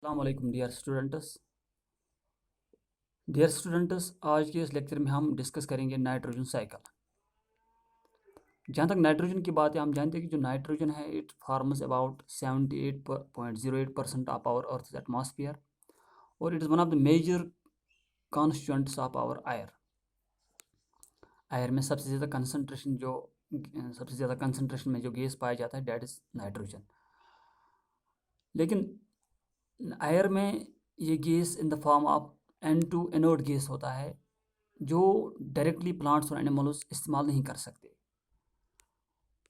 अस्सलामुअलैकुम dear students आज के इस लेक्चर में हम डिस्कस करेंगे नाइट्रोजन साइकिल। जहाँ तक नाइट्रोजन की बात है, हम जानते हैं कि जो नाइट्रोजन है it forms about 78.08% of our earth atmosphere और it is one of the major constituents of our air. Air में सबसे ज़्यादा कंसनट्रेशन में जो गैस पाया जाता है डेट इज़ नाइट्रोजन। लेकिन आयर में ये gas in the form of N2 anode gas होता है जो डायरेक्टली प्लांट्स और एनिमल्स इस्तेमाल नहीं कर सकते।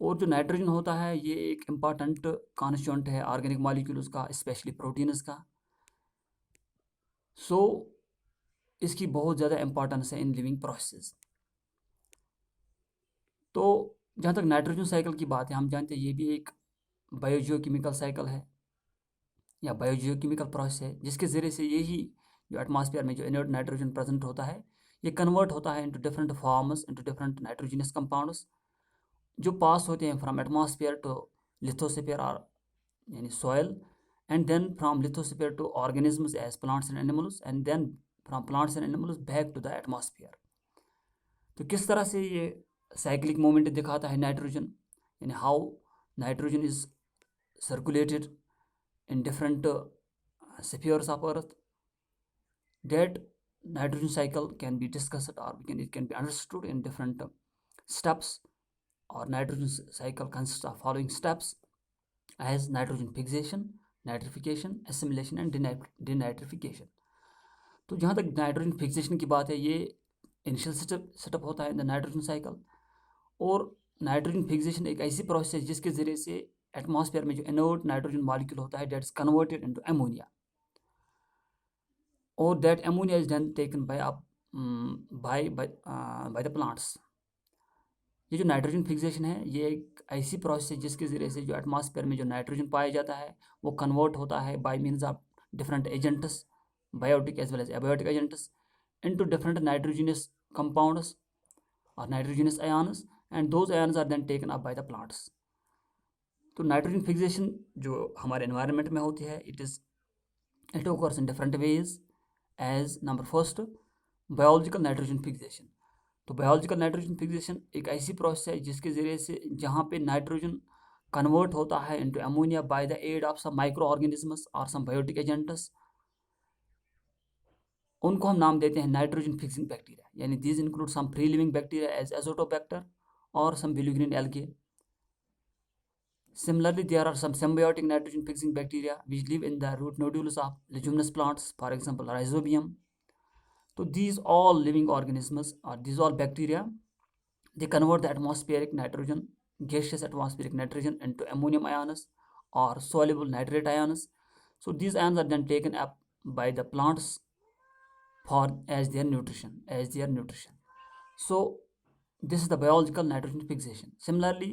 और जो नाइट्रोजन होता है ये एक इम्पॉर्टेंट कॉन्स्टिट्यूएंट है ऑर्गेनिक मॉलिक्यूल्स का, स्पेशली प्रोटीन्स का। सो इसकी बहुत ज़्यादा इम्पॉर्टेंस है इन लिविंग प्रोसेस। तो जहाँ तक नाइट्रोजन साइकिल की बात है, हम जानते हैं ये भी एक बायोजियोकेमिकल साइकिल है या बायोजियोकेमिकल प्रोसेस है जिसके ज़रिए से यही जो एटमॉस्फेयर में जो इनर्ट नाइट्रोजन प्रेजेंट होता है ये कन्वर्ट होता है into different forms, into different nitrogenous compounds जो पास होते हैं फ्रॉम एटमॉस्फेयर टू लिथोस्फीयर और यानी soil, and then from lithosphere to organisms as plants and animals, and then from plants and animals back to the atmosphere. तो किस तरह से ये साइक्लिक मूवमेंट दिखाता है नाइट्रोजन, यानी how nitrogen is circulated in different spheres of earth, that nitrogen cycle can be discussed or it can be understood in different steps. Or nitrogen cycle consists of following steps as nitrogen fixation, nitrification, assimilation and denitrification. तो जहाँ तक nitrogen fixation की बात है ये initial setup होता है in the nitrogen cycle. और नाइट्रोजन फिक्सेशन एक ऐसी प्रोसेस है जिसके ज़रिए से एटमॉस्फेयर में जो इनर्ट नाइट्रोजन मॉलिक्यूल होता है that is converted into ammonia, और that ammonia is then taken by the plants. ये जो नाइट्रोजन फिक्सेशन है ये एक ऐसी प्रोसेस है जिसके ज़रिए से जो एटमॉस्फेयर में जो नाइट्रोजन पाया जाता है वो कन्वर्ट होता है by means of different agents, biotic as well as abiotic agents, into different nitrogenous compounds और nitrogenous ions, and those ions are then taken up by the plants. तो नाइट्रोजन फिक्सेशन जो हमारे एनवायरनमेंट में होती है it occurs in different ways as number first biological nitrogen fixation. तो biological nitrogen fixation एक ऐसी प्रोसेस है जिसके ज़रिए से जहाँ पे नाइट्रोजन कन्वर्ट होता है into ammonia by the aid of some microorganisms और सम बायोटिक एजेंट्स। उनको हम नाम देते हैं नाइट्रोजन फिक्सिंग बैक्टीरिया, यानी these include some free living bacteria as azotobacter और some blue green algae. Similarly, there are some symbiotic nitrogen fixing bacteria which live in the root nodules of leguminous plants, for example, rhizobium. So these all living organisms or these all bacteria, they convert the atmospheric nitrogen, gaseous atmospheric nitrogen into ammonium ions or soluble nitrate ions. So these ions are then taken up by the plants for as their nutrition. So this is the biological nitrogen fixation. Similarly,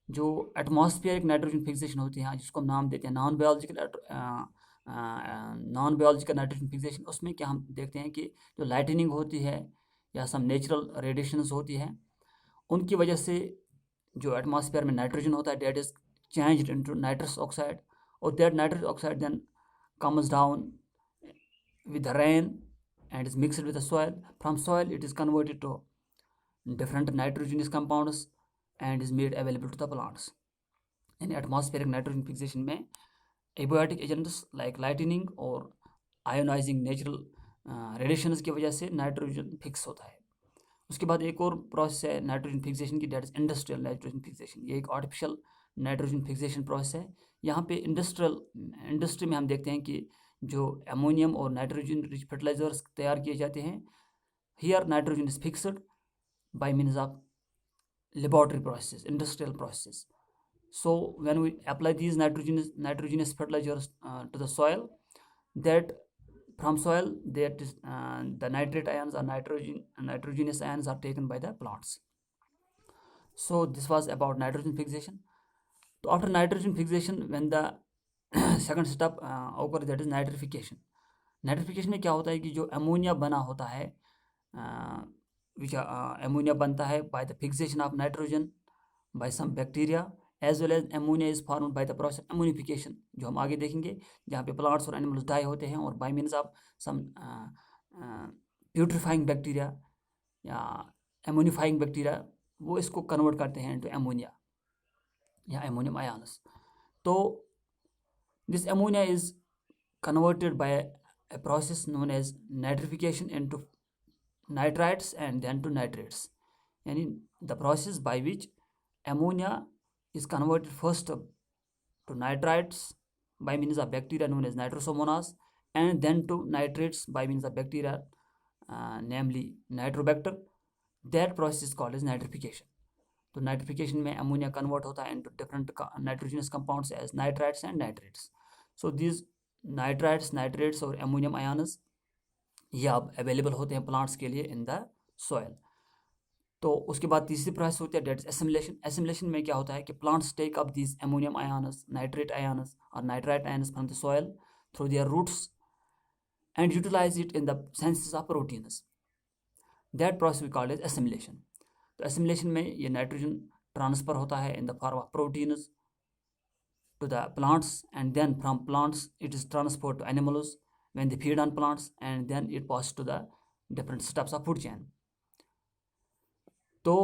जो atmospheric nitrogen fixation होती है जिसको हम नाम देते हैं non biological nitrogen fixation, उसमें क्या हम देखते हैं कि जो लाइटनिंग होती है या सम नेचुरल रेडिएशंस होती है उनकी वजह से जो एटमॉस्फेयर में नाइट्रोजन होता है that is changed into nitrous oxide, और that nitrous oxide then comes down with the rain and is mixed with the soil. From soil it is converted to different nitrogenous compounds and is made available to the plants. In atmospheric nitrogen fixation में abiotic agents like lightning और ionizing natural radiations की वजह से nitrogen fix होता है। उसके बाद एक और प्रोसेस है नाइट्रोजन फिक्सेशन की, that is industrial nitrogen fixation. ये एक आर्टिफिशियल नाइट्रोजन फिक्सेशन प्रोसेस है। यहाँ पे इंडस्ट्री में हम देखते हैं कि जो अमोनियम और नाइट्रोजन रिच फर्टिलाइजर्स तैयार किए जाते हैं, here nitrogen is fixed bye means of laboratory processes, industrial processes. So when we apply these nitrogenous fertilizers to the soil, that from soil that is the nitrate ions or nitrogenous ions are taken by the plants. So this was about nitrogen fixation. So after nitrogen fixation, when the second step occurs, that is nitrification. Nitrification में क्या होता है कि जो ammonia बना होता है ammonia बनता है by the fixation of nitrogen by some bacteria as well as ammonia is formed by the process ammonification, जो हम आगे देखेंगे, जहाँ पे प्लांट्स और एनिमल्स डाई होते हैं और by means of some putrefying bacteria या एमोनिफाइंग बैक्टीरिया, वो इसको कन्वर्ट करते हैं इनटू एमोनिया या एमोनियम आयन्स. तो this ammonia is converted by a process known as nitrification into nitrites and then to nitrates. Yani the process by which ammonia is converted first to nitrites by means of bacteria known as Nitrosomonas, and then to nitrates by means of bacteria namely Nitrobacter. That process is called as nitrification. तो nitrification में ammonia convert होता है into different nitrogenous compounds as nitrites and nitrates. So this nitrites, nitrates और ammonium ions ये अब available होते हैं plants के लिए इन द सॉइल. तो उसके बाद तीसरी प्रोसेस होती है डेट इज एसिमिलेशन. एसिमिलेशन में क्या होता है कि plants take up this ammonium ions, nitrate ions और nitrite ions from the soil through their roots and utilise it in the senses of proteins. That process we called as assimilation. तो assimilation में ये nitrogen transfer होता है in the form of proteins to the plants, and then from plants it is transferred to animals when they feed on plants, and then it passes to the different steps of food chain. तो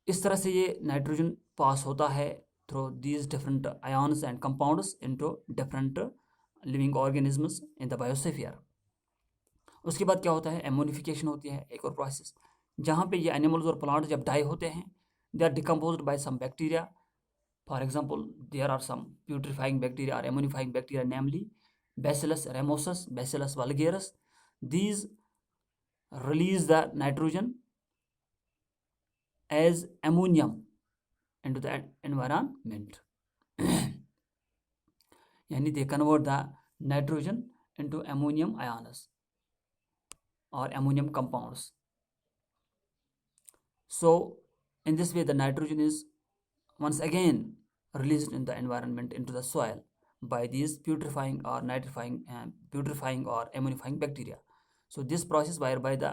इस तरह से ये nitrogen पास होता है through these different ions and compounds into different living organisms in the biosphere. उसके बाद क्या होता है, एमोनिफिकेशन होती है, एक और प्रोसेस जहाँ पे ये एनिमल्स और प्लांट जब डाई होते हैं, they are decomposed by some bacteria. For example, there are some putrefying bacteria or emmonifying bacteria, namely Bacillus ramosus, Bacillus vulgaris. These release the nitrogen as ammonium into the environment. Yani they convert the nitrogen into ammonium ions or ammonium compounds. So in this way the nitrogen is once again released in the environment into the soil by these putrefying or putrefying or ammonifying bacteria. So this process whereby the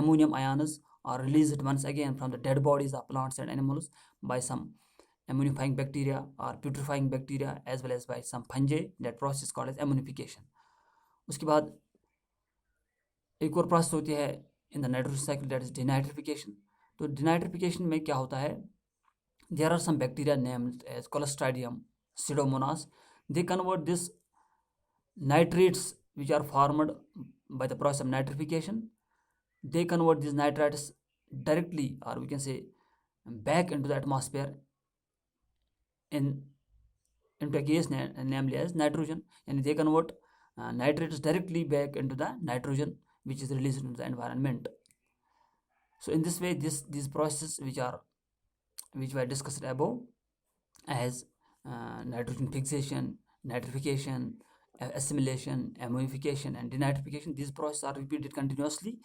ammonium ions are released once again from the dead bodies of plants and animals by some ammonifying bacteria or putrefying bacteria as well as by some fungi. That process is called as ammonification. उसके बाद एक और process होती है in the nitrogen cycle, that is denitrification. तो denitrification में क्या होता है, there are some bacteria named as Clostridium, Pseudomonas. They convert this nitrates which are formed by the process of nitrification, they convert this nitrites directly और we can say back into the atmosphere into a gas namely as nitrogen, and they convert nitrates directly back into the nitrogen which is released into the environment. So in this way these processes which were discussed above as nitrogen fixation, nitrification, assimilation, ammonification and denitrification, these processes are repeated continuously.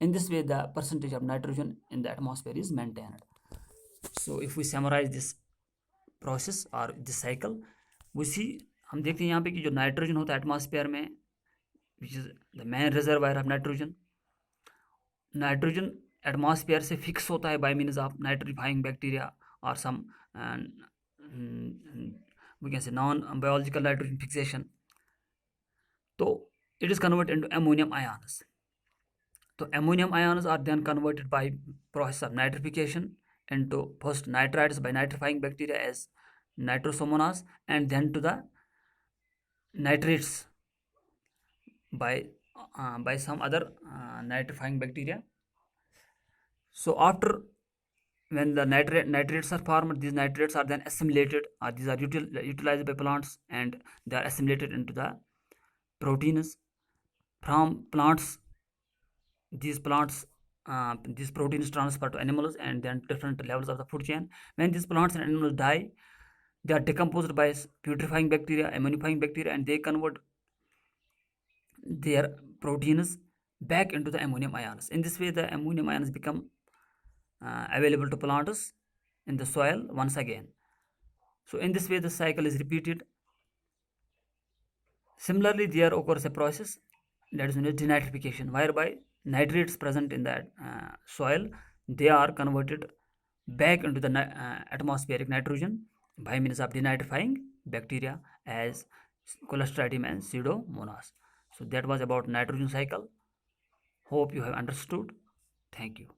In this way the percentage of nitrogen in the atmosphere is maintained. So if we summarize this process or this cycle, we see, हम देखते हैं यहाँ पे कि जो nitrogen होता है atmosphere में which is the main reservoir of nitrogen, nitrogen atmosphere से फिक्स होता है by means of nitrifying bacteria और some we can say non biological nitrogen fixation. तो it is convert into ammonium ions. तो ammonium ions are then converted by process of nitrification into first nitrites by nitrifying bacteria as Nitrosomonas, and then to the nitrates by some other nitrifying bacteria. So after when the nitrates are formed, these nitrates are then assimilated, or these are utilized by plants and they are assimilated into the proteins from plants. These proteins transfer to animals and then different levels of the food chain. When these plants and animals die, they are decomposed by putrefying bacteria, ammonifying bacteria, and they convert their proteins back into the ammonium ions. In this way the ammonium ions become available to plants in the soil once again. So in this way the cycle is repeated. Similarly, there occurs a process that is known as denitrification, whereby nitrates present in that soil, they are converted back into the atmospheric nitrogen by means of denitrifying bacteria as Clostridium and Pseudomonas. So that was about nitrogen cycle. Hope you have understood. Thank you.